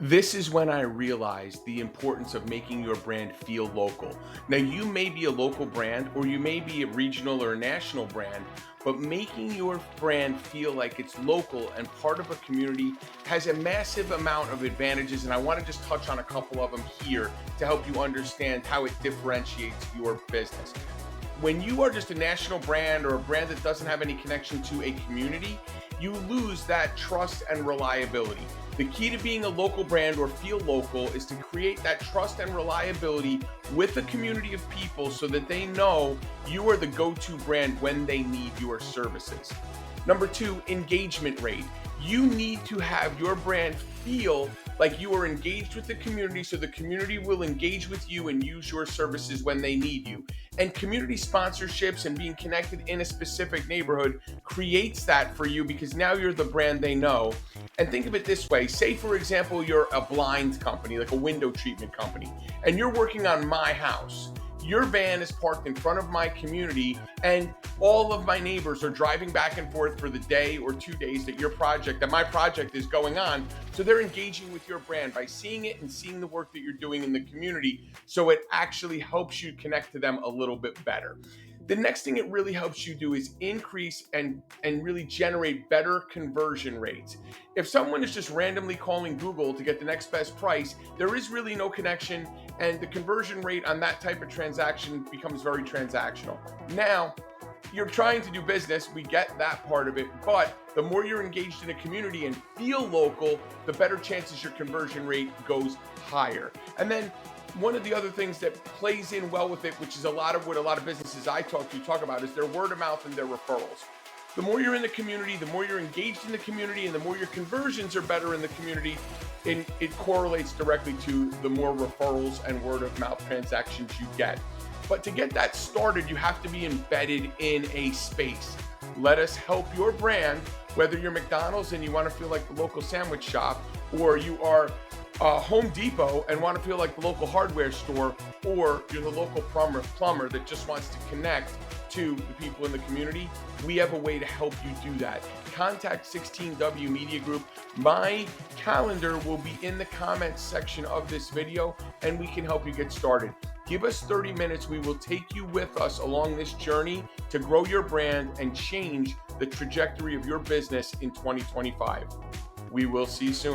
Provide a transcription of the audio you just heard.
This is when I realized the importance of making your brand feel local. Now, you may be a local brand or you may be a regional or a national brand, but making your brand feel like it's local and part of a community has a massive amount of advantages. And I want to just touch on a couple of them here to help you understand how it differentiates your business. When you are just a national brand or a brand that doesn't have any connection to a community, you lose that trust and reliability. The key to being a local brand or feel local is to create that trust and reliability with a community of people so that they know you are the go-to brand when they need your services. Number two, engagement rate. You need to have your brand feel like you are engaged with the community so the community will engage with you and use your services when they need you. And community sponsorships and being connected in a specific neighborhood creates that for you because now you're the brand they know. And think of it this way. Say, for example, you're a blind company, like a window treatment company, and you're working on my house. Your van is parked in front of my community, and all of my neighbors are driving back and forth for the day or 2 days that my project is going on. So they're engaging with your brand by seeing it and seeing the work that you're doing in the community. So it actually helps you connect to them a little bit better. The next thing it really helps you do is increase and really generate better conversion rates. If someone is just randomly calling Google to get the next best price, there is really no connection, and the conversion rate on that type of transaction becomes very transactional. Now, you're trying to do business, we get that part of it, but the more you're engaged in a community and feel local, the better chances your conversion rate goes higher. And then one of the other things that plays in well with it, which is a lot of what a lot of businesses I talk about, is their word of mouth and their referrals. The more you're in the community, the more you're engaged in the community, and the more your conversions are better in the community, and it correlates directly to the more referrals and word of mouth transactions you get. But to get that started, you have to be embedded in a space. Let us help your brand, whether you're McDonald's and you want to feel like the local sandwich shop, or you are Home Depot and want to feel like the local hardware store, or you're the local plumber that just wants to connect to the people in the community. We have a way to help you do that. Contact 16W Media Group. My calendar will be in the comments section of this video, and we can help you get started. Give us 30 minutes. We will take you with us along this journey to grow your brand and change the trajectory of your business in 2025. We will see you soon.